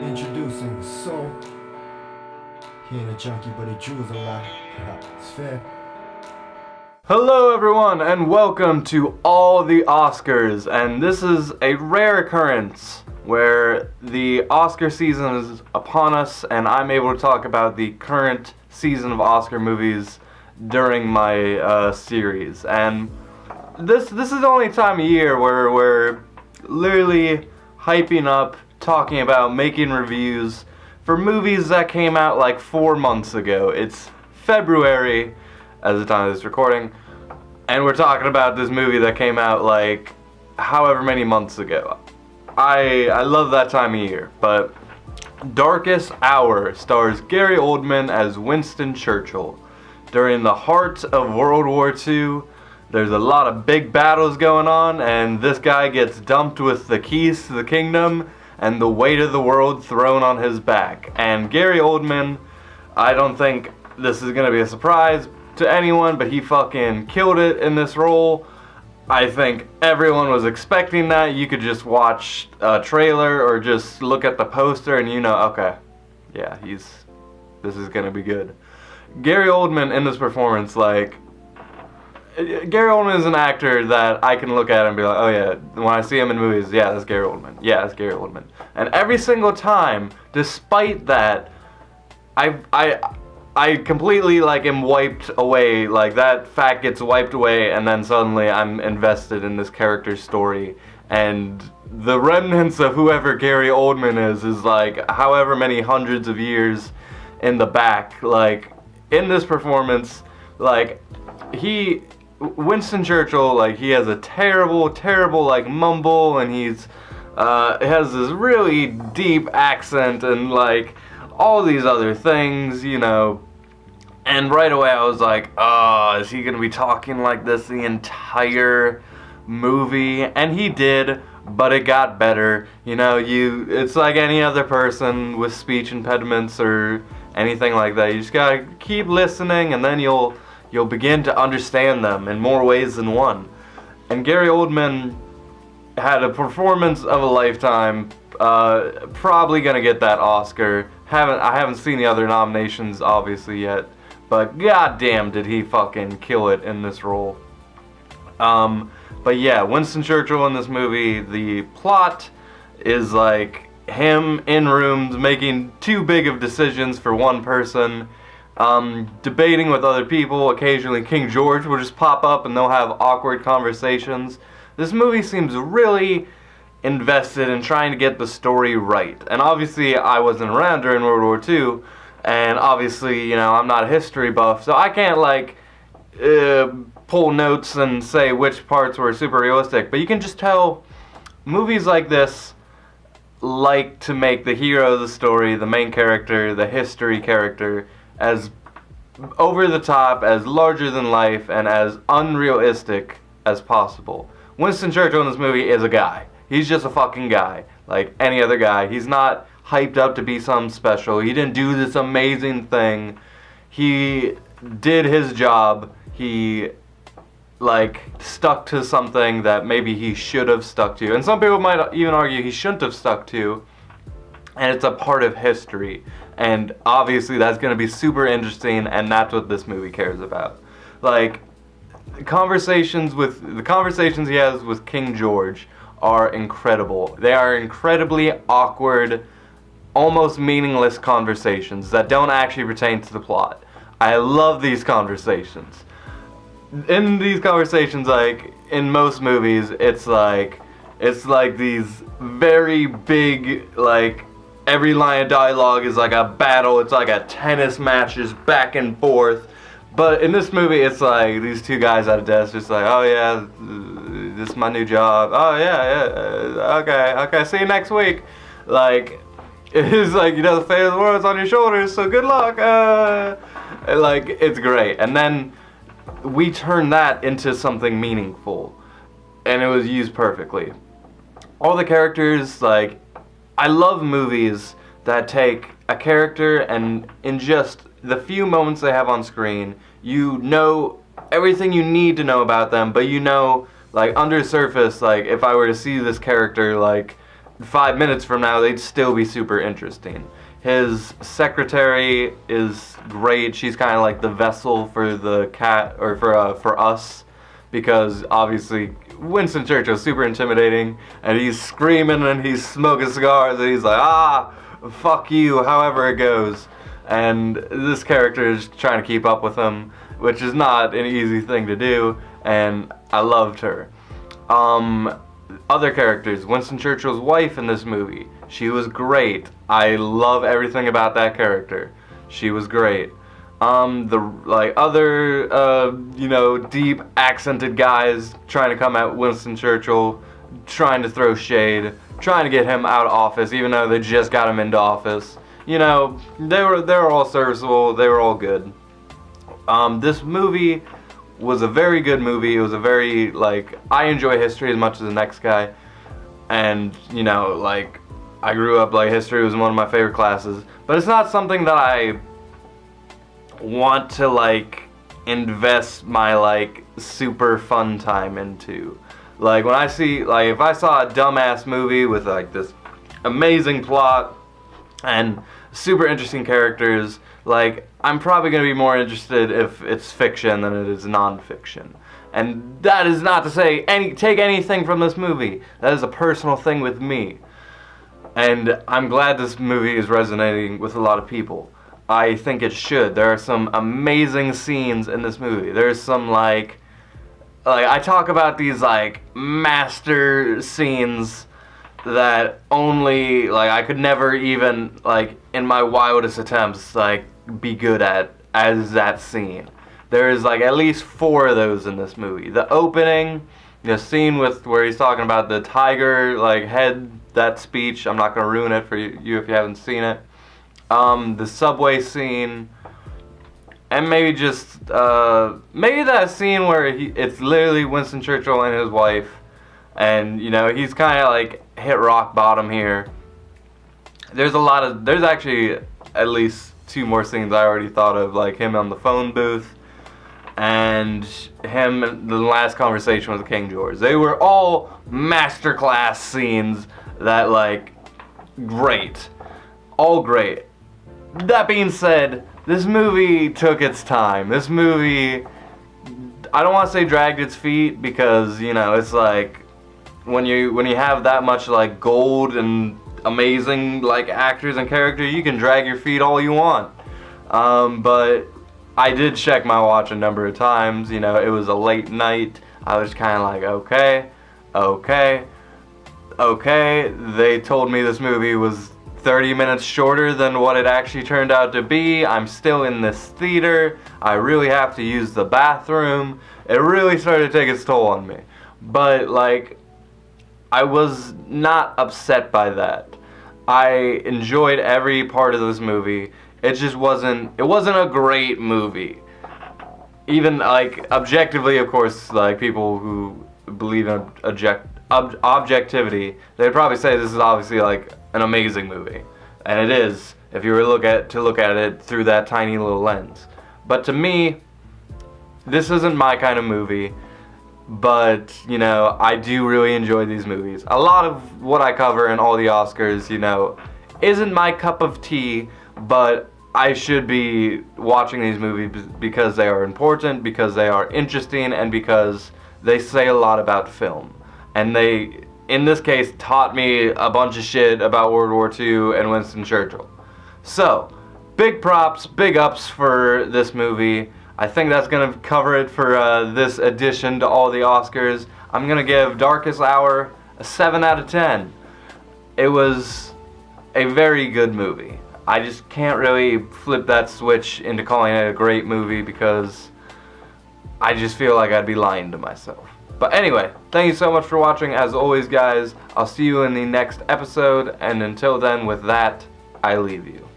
Introducing Soul. He ain't a junkie, but he chews a lot. It's fair. Hello everyone and welcome to All the Oscars, and this is a rare occurrence where the Oscar season is upon us and I'm able to talk about the current season of Oscar movies during my series. And this is the only time of year where we're literally hyping up, talking about, making reviews for movies that came out like 4 months ago. It's February as the time of this recording, and we're talking about this movie that came out like however many months ago. I love that time of year, but Darkest Hour stars Gary Oldman as Winston Churchill. During the heart of World War II, there's a lot of big battles going on, and this guy gets dumped with the keys to the kingdom and the weight of the world thrown on his back. And Gary Oldman, I don't think this is gonna be a surprise to anyone, but he fucking killed it in this role. I think everyone was expecting that. You could just watch a trailer or just look at the poster and you know, okay, yeah, this is gonna be good. Gary Oldman in this performance, like, Gary Oldman is an actor that I can look at and be like, oh yeah, when I see him in movies, yeah, that's Gary Oldman. Yeah, that's Gary Oldman. And every single time, despite that, I completely like am wiped away. Like that fact gets wiped away, and then suddenly I'm invested in this character's story. And the remnants of whoever Gary Oldman is like however many hundreds of years in the back. Like in this performance, like Winston Churchill, like he has a terrible like mumble, and he's has this really deep accent and like all these other things, you know. And right away I was like, oh, is he gonna be talking like this the entire movie? And he did, but it got better. You know, it's like any other person with speech impediments or anything like that. You just gotta keep listening, and then you'll begin to understand them in more ways than one. And Gary Oldman had a performance of a lifetime. Probably gonna get that Oscar. I haven't seen the other nominations obviously yet, but goddamn did he fucking kill it in this role. But yeah, Winston Churchill in this movie, the plot is like him in rooms making too big of decisions for one person. Debating with other people. Occasionally King George will just pop up and they'll have awkward conversations. This movie seems really invested in trying to get the story right. And obviously I wasn't around during World War II, and obviously, you know, I'm not a history buff, so I can't like pull notes and say which parts were super realistic, but you can just tell movies like this like to make the hero of the story, the main character, the history character, as over the top, as larger than life, and as unrealistic as possible. Winston Churchill in this movie is a guy. He's just a fucking guy, like any other guy. He's not hyped up to be something special. He didn't do this amazing thing. He did his job. He like stuck to something that maybe he should have stuck to. And some people might even argue he shouldn't have stuck to. And it's a part of history. And obviously that's going to be super interesting, and that's what this movie cares about. Like, the conversations he has with King George are incredible. They are incredibly awkward, almost meaningless conversations that don't actually pertain to the plot. I love these conversations. In these conversations, like in most movies, it's like these very big, like, every line of dialogue is like a battle. It's like a tennis match, just back and forth. But in this movie, it's like these two guys at a desk, just like, oh yeah, this is my new job. Oh yeah, okay, see you next week. Like, it's like, you know, the fate of the world's on your shoulders, so good luck. Like, it's great. And then we turn that into something meaningful, and it was used perfectly. All the characters, like, I love movies that take a character and in just the few moments they have on screen, you know everything you need to know about them, but you know, like, under the surface, like, if I were to see this character, like, 5 minutes from now, they'd still be super interesting. His secretary is great. She's kind of like the vessel for the cat, or for us, because obviously Winston Churchill's super intimidating, and he's screaming and he's smoking cigars and he's like, ah, fuck you, however it goes. And this character is trying to keep up with him, which is not an easy thing to do, and I loved her. Other characters, Winston Churchill's wife in this movie, she was great. I love everything about that character. She was great. Other deep accented guys trying to come at Winston Churchill, trying to throw shade, trying to get him out of office, even though they just got him into office. You know, they were all serviceable. They were all good. This movie was a very good movie. It was a very, I enjoy history as much as the next guy. And, I grew up, history was one of my favorite classes. But it's not something that I want to, invest my, super fun time into. When I see, if I saw a dumbass movie with, this amazing plot and super interesting characters, I'm probably going to be more interested if it's fiction than it is non-fiction. And that is not to say take anything from this movie. That is a personal thing with me. And I'm glad this movie is resonating with a lot of people. I think it should. There are some amazing scenes in this movie. There's some I talk about these master scenes that only I could never even in my wildest attempts be good at as that scene. There's at least 4 of those in this movie. The opening, the scene where he's talking about the tiger head, that speech. I'm not gonna ruin it for you if you haven't seen it. The subway scene, and maybe just maybe that scene where it's literally Winston Churchill and his wife, and he's kind of hit rock bottom here. There's actually at least 2 more scenes I already thought of, him on the phone booth and him in the last conversation with King George. They were all masterclass scenes that great, all great. That being said, this movie took its time. This movie, I don't want to say dragged its feet, because it's when you have that much gold and amazing actors and characters, you can drag your feet all you want. But I did check my watch a number of times. It was a late night. I was kind of okay. They told me this movie was 30 minutes shorter than what it actually turned out to be. I'm still in this theater. I really have to use the bathroom. It really started to take its toll on me. But I was not upset by that. I enjoyed every part of this movie. It just wasn't a great movie. Even objectively, of course, people who believe in objectivity, they'd probably say this is obviously an amazing movie, and it is if you were to look at it through that tiny little lens. But to me, this isn't my kind of movie. But I do really enjoy these movies. A lot of what I cover in all the Oscars, isn't my cup of tea, but I should be watching these movies because they are important, because they are interesting, and because they say a lot about film. And they, in this case, taught me a bunch of shit about World War II and Winston Churchill. So, big props, big ups for this movie. I think that's going to cover it for this edition to all the Oscars. I'm going to give Darkest Hour a 7 out of 10. It was a very good movie. I just can't really flip that switch into calling it a great movie, because I just feel like I'd be lying to myself. But anyway, thank you so much for watching. As always, guys, I'll see you in the next episode, and until then, with that, I leave you.